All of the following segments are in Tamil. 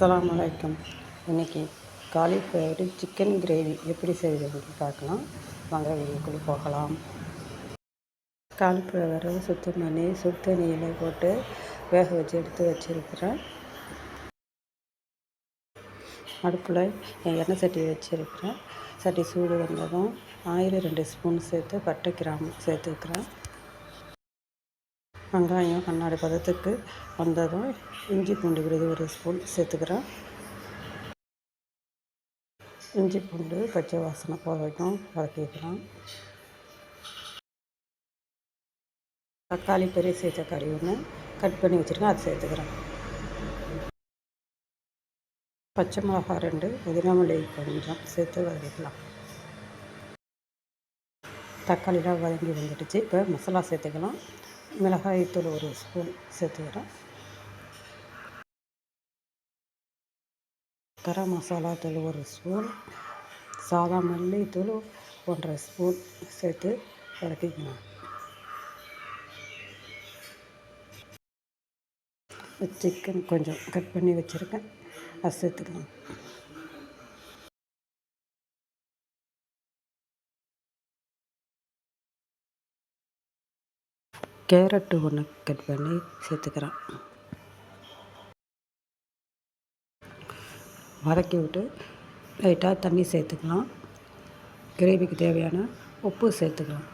அஸ்ஸலாமு அலைக்கும். இன்றைக்கி காலிஃப்ளவர் சிக்கன் கிரேவி எப்படி செய்கிறதுன்னு பார்க்கலாம். வாங்க வீடியோக்குள்ளே போகலாம். காலிஃப்ளவரை சுத்தம் பண்ணி சுடுதண்ணியில் போட்டு வேக வச்சு எடுத்து வச்சுருக்கிறேன். அடுப்பில் எண்ணெய் சட்டி வச்சுருக்கிறேன். சட்டி சூடு வந்ததும் ஆயில் 2 ஸ்பூன் சேர்த்து பட்டை கிராம்பு சேர்த்துக்கிறேன். வெங்காயம் கண்ணாடி பதத்துக்கு வந்ததும் இஞ்சி பூண்டு விழுது 1 ஸ்பூன் சேர்த்துக்கிறேன். இஞ்சி பூண்டு பச்சை வாசனை போக வரைக்கும் வதக்கிக்கலாம். தக்காளி பெரிய சைஸ் தக்காளி ஒன்று கட் பண்ணி வச்சுருக்கேன், அதை சேர்த்துக்கிறேன். பச்சை மிளகா 2, புதினா மல்லி கொஞ்சம் சேர்த்து வதக்கிக்கலாம். தக்காளிலாம் வதங்கி வந்துடுச்சு. இப்போ மசாலா சேர்த்துக்கலாம். மிளகாய் தூள் 1 ஸ்பூன் சேர்த்துக்கிறேன். கரம் மசாலா தூள் 1 ஸ்பூன், சாதா மல்லி தூள் 1.5 ஸ்பூன் சேர்த்து வதக்கிக்கலாம். சிக்கன் கொஞ்சம் கட் பண்ணி வச்சுருக்கேன், அதை சேர்த்துக்கலாம். கேரட்டு 1 கட் பண்ணி சேர்த்துக்கிறேன். வதக்கி விட்டு லைட்டாக தண்ணி சேர்த்துக்கலாம். கிரேவிக்கு தேவையான உப்பு சேர்த்துக்கலாம்.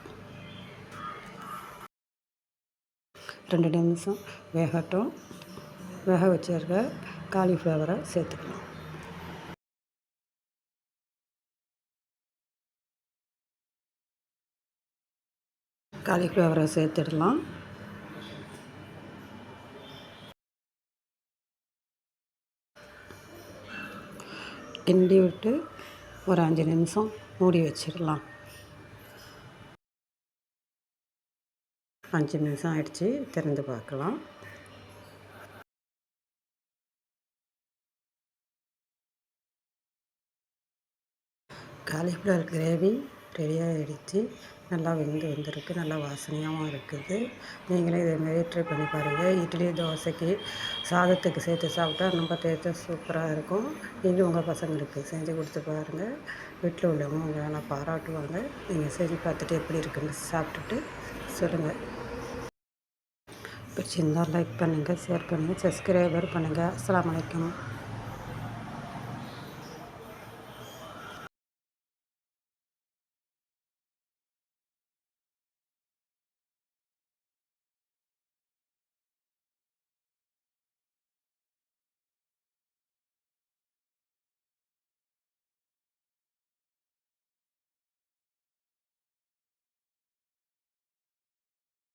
2 நிமிஷம் வேகட்டும். வேக வச்சுருக்க காலிஃப்ளவரை சேர்த்துக்கலாம். காலிஃப்ளவரை சேர்த்துடலாம். கிண்டி விட்டு ஒரு 5 நிமிஷம் மூடி வச்சிடலாம். 5 நிமிஷம் ஆயிடுச்சு, திறந்து பார்க்கலாம். காலிஃப்ளவர் கிரேவி ரெடியாக ஆகிடுச்சு. நல்லா வெந்து வந்திருக்கு, நல்லா வாசனையாகவும் இருக்குது. நீங்களே இதேமாரி ட்ரை பண்ணி பாருங்கள். இட்லி தோசைக்கு சாதத்துக்கு சேர்த்து சாப்பிட்டா ரொம்ப டேஸ்ட்டாக சூப்பராக இருக்கும். நீங்களும் உங்கள் பசங்களுக்கு செஞ்சு கொடுத்து பாருங்கள். வீட்டில் உள்ளவங்க உங்களை நல்லா பாராட்டுவாங்க. நீங்கள் செஞ்சு பார்த்துட்டு எப்படி இருக்குன்னு சாப்பிட்டுட்டு சொல்லுங்கள். பிடிச்சிருந்தால் லைக் பண்ணுங்கள், ஷேர் பண்ணுங்கள், சப்ஸ்கிரைபர் பண்ணுங்கள். அஸ்ஸலாமு அலைக்கும்.